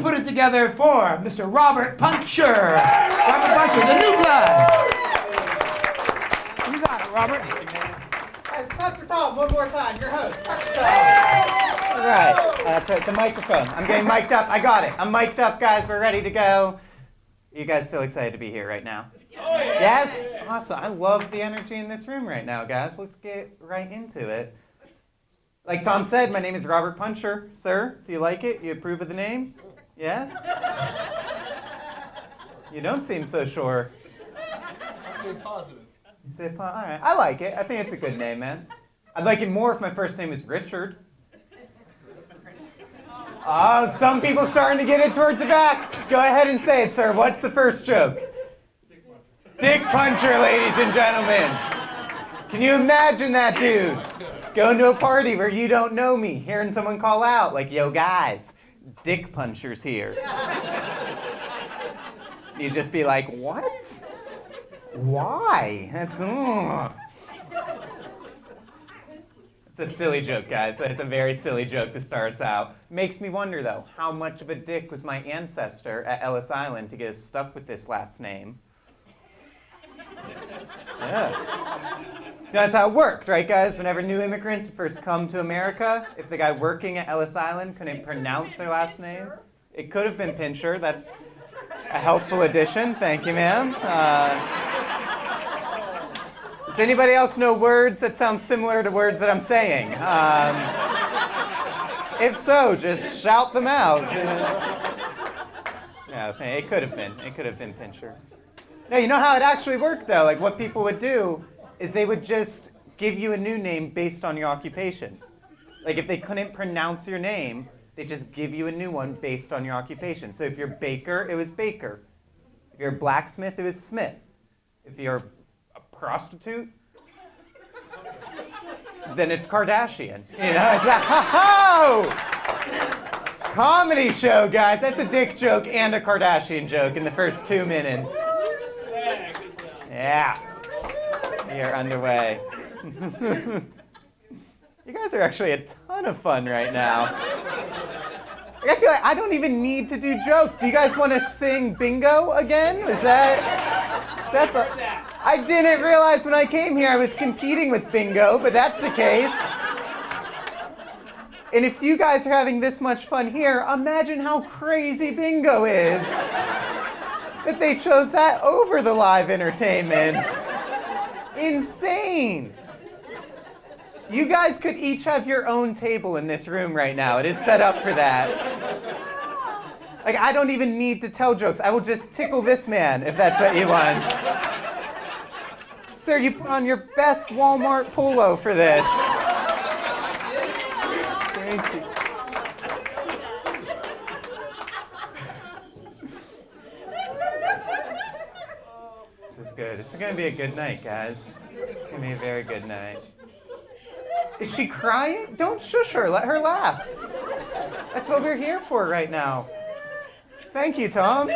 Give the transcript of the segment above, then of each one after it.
put it together for Mr. Robert PUNCHUR. Robert PUNCHUR, the new blood. You got it, Robert. Guys, clap for Tom one more time. Your host. Clap for Tom. All right. That's right. The microphone. I'm getting mic'd up. I got it. I'm mic'd up, guys. We're ready to go. Are you guys still excited to be here right now? Oh, yeah. Yes? Awesome. I love the energy in this room right now, guys. Let's get right into it. Like Tom said, my name is Robert PUNCHUR. Sir, do you like it? You approve of the name? Yeah? You don't seem so sure. I say positive. You say all right. I like it. I think it's a good name, man. I'd like it more if my first name was Richard. Oh, some people starting to get it towards the back. Go ahead and say it, sir. What's the first joke? Dick Puncher, ladies and gentlemen. Can you imagine that dude going to a party where you don't know me, hearing someone call out like, yo guys, Dick Puncher's here. You just be like, what? Why? That's It's a silly joke, guys. It's a very silly joke to start us out. Makes me wonder, though, how much of a dick was my ancestor at Ellis Island to get us stuck with this last name? Yeah. So that's how it worked, right, guys? Whenever new immigrants first come to America, if the guy working at Ellis Island couldn't pronounce their last name, it could have been Pincher. That's a helpful addition. Thank you, ma'am. Does anybody else know words that sound similar to words that I'm saying? If so, just shout them out. Yeah, it could have been. It could have been Pincher. No, you know how it actually worked, though? Like, what people would do is they would just give you a new name based on your occupation. Like, if they couldn't pronounce your name, they just give you a new one based on your occupation. So if you're Baker, it was Baker. If you're a blacksmith, it was Smith. If you're a prostitute, then it's Kardashian. You know, it's like, ho-ho! Comedy show, guys. That's a dick joke and a Kardashian joke in the first 2 minutes. Yeah. We are underway. You guys are actually a ton of fun right now. I feel like I don't even need to do jokes. Do you guys want to sing bingo again? I didn't realize when I came here I was competing with bingo, but that's the case. And if you guys are having this much fun here, imagine how crazy bingo is that they chose that over the live entertainment. Insane. You guys could each have your own table in this room right now. It is set up for that. Like, I don't even need to tell jokes. I will just tickle this man if that's what you want. Sir, you put on your best Walmart polo for this. Thank you. This is good. This is going to be a good night, guys. It's going to be a very good night. Is she crying? Don't shush her. Let her laugh. That's what we're here for right now. Thank you, Tom.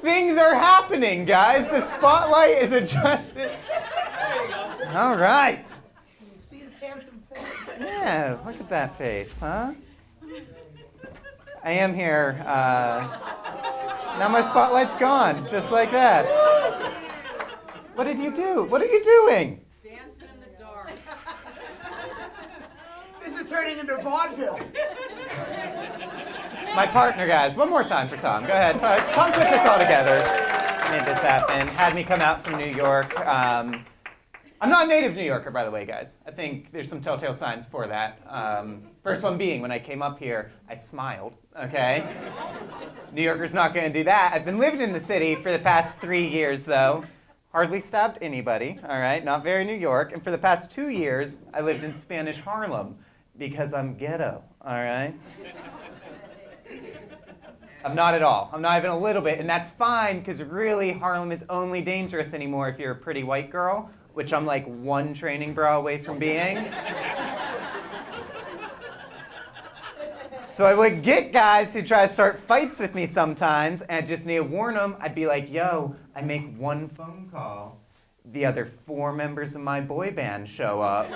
Things are happening, guys. The spotlight is adjusted. There you go. All right. See his handsome face? Yeah, look at that face, huh? I am here. Now my spotlight's gone, just like that. What did you do? What are you doing? Dancing in the dark. This is turning into vaudeville. My partner, guys. One more time for Tom. Go ahead. Tom put this all together. Made this happen. Had me come out from New York. I'm not a native New Yorker, by the way, guys. I think there's some telltale signs for that. First one being, when I came up here, I smiled, okay? New Yorker's not going to do that. I've been living in the city for the past 3 years, though. Hardly stabbed anybody, all right? Not very New York. And for the past 2 years, I lived in Spanish Harlem because I'm ghetto, all right? I'm not at all. I'm not even a little bit. And that's fine, because really, Harlem is only dangerous anymore if you're a pretty white girl, which I'm like one training bra away from being. So I would get guys who try to start fights with me sometimes, and I just need to warn them. I'd be like, yo, I make one phone call. The other 4 members of my boy band show up.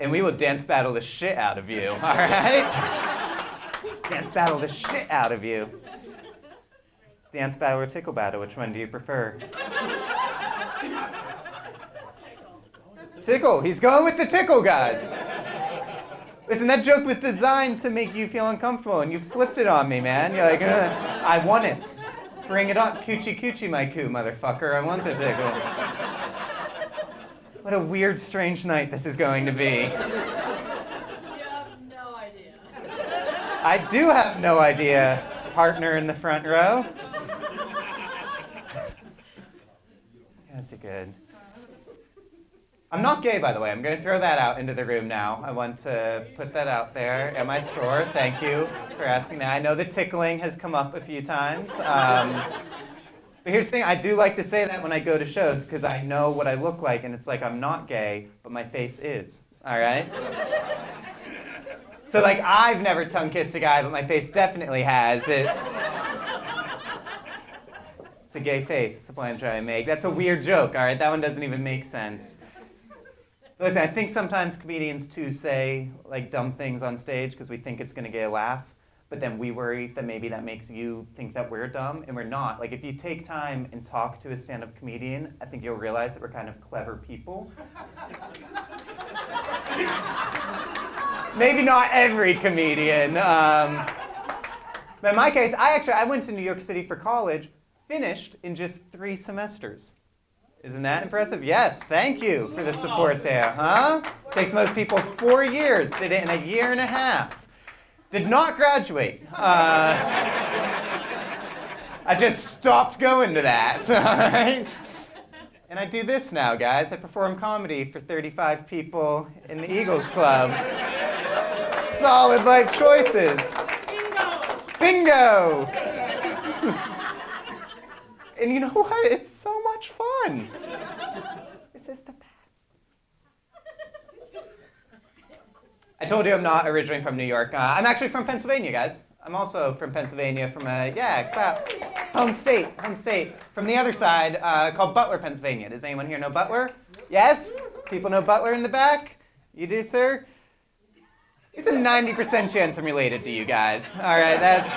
and we will dance battle the shit out of you, all right? Dance battle the shit out of you. Dance battle or tickle battle, which one do you prefer? Tickle. He's going with the tickle, guys. Listen, that joke was designed to make you feel uncomfortable, and you flipped it on me, man. You're like, I want it. Bring it on. Coochie coochie my coo, motherfucker. I want the tickle. What a weird, strange night this is going to be. You have no idea. I do have no idea, partner in the front row. That's good. I'm not gay, by the way. I'm going to throw that out into the room now. I want to put that out there. Am I sure? Thank you for asking that. I know the tickling has come up a few times. But here's the thing. I do like to say that when I go to shows because I know what I look like, and it's like I'm not gay, but my face is. All right? So, like, I've never tongue-kissed a guy, but my face definitely has. It's a gay face. That's the point I'm trying to make. That's a weird joke, all right? That one doesn't even make sense. Listen, I think sometimes comedians, too, say, like, dumb things on stage because we think it's going to get a laugh, but then we worry that maybe that makes you think that we're dumb, and we're not. Like, if you take time and talk to a stand-up comedian, I think you'll realize that we're kind of clever people. Maybe not every comedian. But in my case, I went to New York City for college, finished in just 3 semesters. Isn't that impressive? Yes, thank you for the support there, huh? Takes most people 4 years, did it in a year and a half. Did not graduate. I just stopped going to that, all right? And I do this now, guys. I perform comedy for 35 people in the Eagles Club. Solid life choices. Bingo! And you know what? It's so much fun. This is the best. I told you I'm not originally from New York. I'm actually from Pennsylvania, guys. I'm also from Pennsylvania, from home state. From the other side, called Butler, Pennsylvania. Does anyone here know Butler? Yes? People know Butler in the back? You do, sir? There's a 90% chance I'm related to you guys. All right, that's...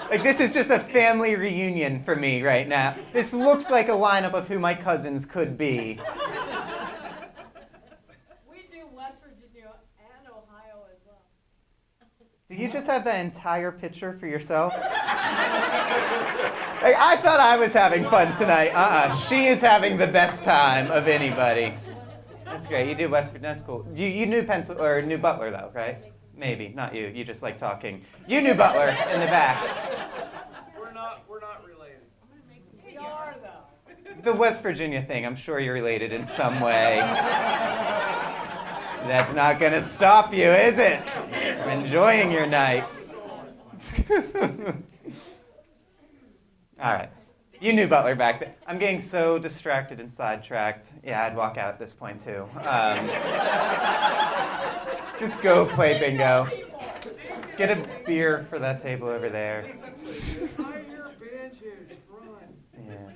Like, this is just a family reunion for me right now. This looks like a lineup of who my cousins could be. We do West Virginia and Ohio as well. Do you just have that entire picture for yourself? Like, I thought I was having fun tonight. She is having the best time of anybody. That's great. You do West Virginia. That's cool. You knew knew Butler, though, right? Maybe. Not you. You just like talking. You knew Butler in the back. We're not related. We are, though. The West Virginia thing, I'm sure you're related in some way. That's not going to stop you, is it? From enjoying your night. All right. You knew Butler back then. I'm getting so distracted and sidetracked. Yeah, I'd walk out at this point, too. Just go play bingo. Get a beer for that table over there. Higher benches, run. Yeah.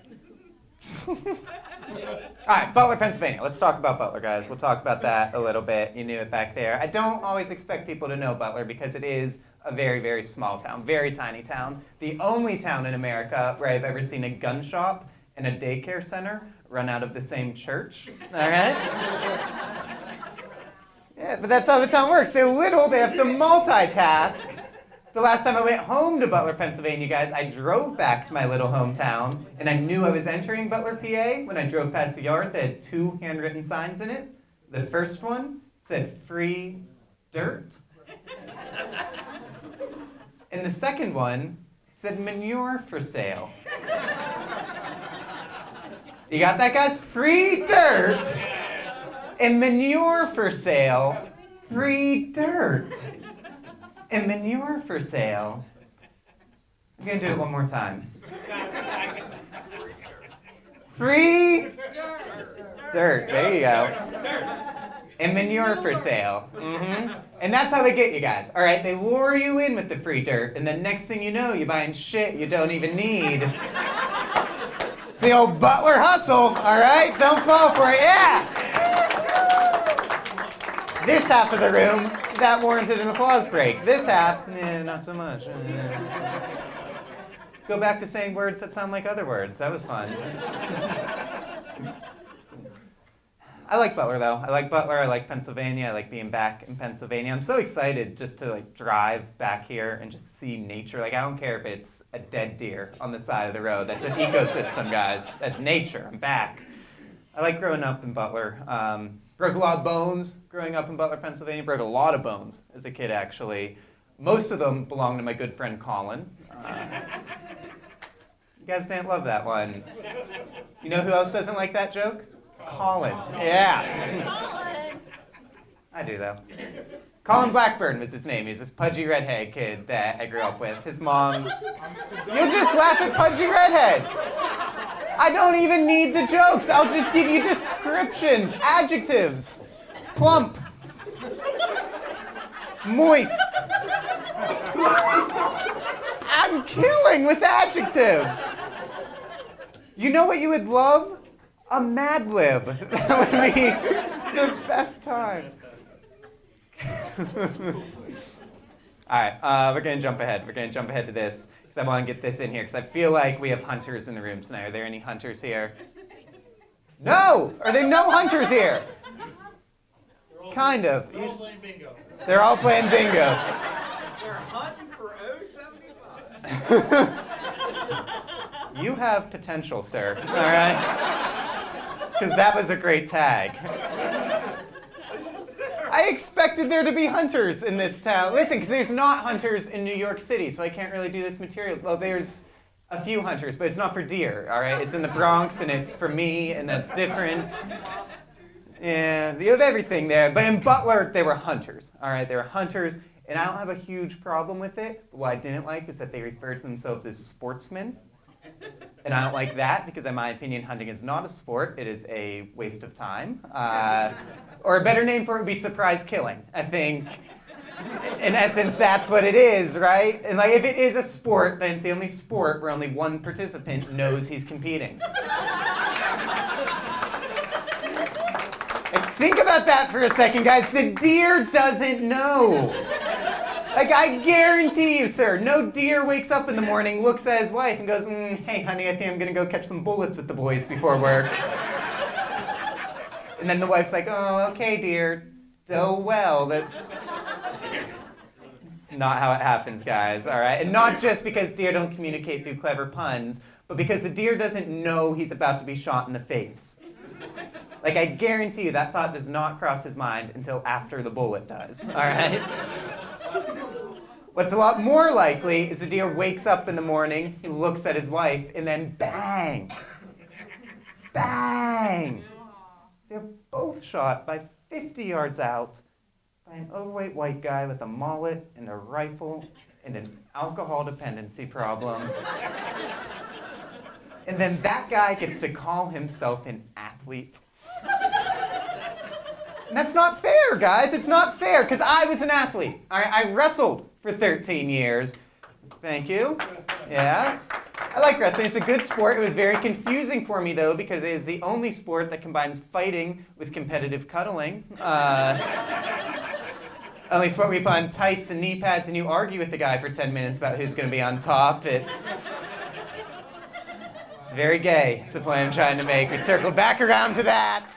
All right, Butler, Pennsylvania. Let's talk about Butler, guys. We'll talk about that a little bit. You knew it back there. I don't always expect people to know Butler because it is a very, very small town, very tiny town. The only town in America where I've ever seen a gun shop and a daycare center run out of the same church. All right? Yeah, but that's how the town works. They're little, they have to multitask. The last time I went home to Butler, Pennsylvania, guys, I drove back to my little hometown, and I knew I was entering Butler, PA when I drove past the yard that had 2 handwritten signs in it. The first one said, "Free dirt." And the second one said, "Manure for sale." You got that, guys? Free dirt and manure for sale. Free dirt and manure for sale. I'm going to do it one more time. Free dirt. There you go. And manure for sale. And that's how they get you guys. All right, they lure you in with the free dirt, and then next thing you know, you're buying shit you don't even need. It's the old Butler hustle, all right? Don't fall for it. Yeah! this half of the room, that warranted an applause break. This half, not so much. Go back to saying words that sound like other words. That was fun. I like Butler, though. I like Butler. I like Pennsylvania. I like being back in Pennsylvania. I'm so excited just to drive back here and just see nature. I don't care if it's a dead deer on the side of the road. That's an ecosystem, guys. That's nature. I'm back. I like growing up in Butler. Broke a lot of bones growing up in Butler, Pennsylvania. Broke a lot of bones as a kid, actually. Most of them belong to my good friend Colin. You guys didn't love that one. You know who else doesn't like that joke? Colin. Yeah. Colin. I do, though. Colin Blackburn was his name. He's this pudgy redhead kid that I grew up with. His mom... You'll just laugh at pudgy redhead. I don't even need the jokes. I'll just give you descriptions, adjectives. Plump. Moist. I'm killing with adjectives. You know what you would love? A Mad Lib. That would be the best time. All right, we're going to jump ahead. We're going to jump ahead to this because I want to get this in here because I feel like we have hunters in the room tonight. Are there any hunters here? No! Are there no hunters here? Kind of. They're all playing bingo. They're all playing bingo. They're hunting for 075. You have potential, sir. All right? Because that was a great tag. I expected there to be hunters in this town. Listen, because there's not hunters in New York City, so I can't really do this material. Well, there's a few hunters, but it's not for deer, all right? It's in the Bronx, and it's for me, and that's different. And you have everything there. But in Butler, they were hunters, all right? They were hunters, and I don't have a huge problem with it. But what I didn't like is that they referred to themselves as sportsmen. And I don't like that because, in my opinion, hunting is not a sport. It is a waste of time. Or a better name for it would be surprise killing. I think, in essence, that's what it is, right? And if it is a sport, then it's the only sport where only one participant knows he's competing. Think about that for a second, guys. The deer doesn't know. I guarantee you, sir, no deer wakes up in the morning, looks at his wife, and goes, hey, honey, I think I'm going to go catch some bullets with the boys before work. And then the wife's like, oh, okay, dear. Do well. That's not how it happens, guys, all right? And not just because deer don't communicate through clever puns, but because the deer doesn't know he's about to be shot in the face. I guarantee you that thought does not cross his mind until after the bullet does, all right? What's a lot more likely is the deer wakes up in the morning, he looks at his wife, and then bang, bang. They're both shot by 50 yards out by an overweight white guy with a mullet and a rifle and an alcohol dependency problem. And then that guy gets to call himself an athlete. And that's not fair, guys. It's not fair, because I was an athlete. I wrestled for 13 years. Thank you. Yeah. I like wrestling. It's a good sport. It was very confusing for me, though, because it is the only sport that combines fighting with competitive cuddling. Only sport where you put on tights and knee pads and you argue with the guy for 10 minutes about who's going to be on top. It's very gay. That's the point I'm trying to make. We circled back around to that.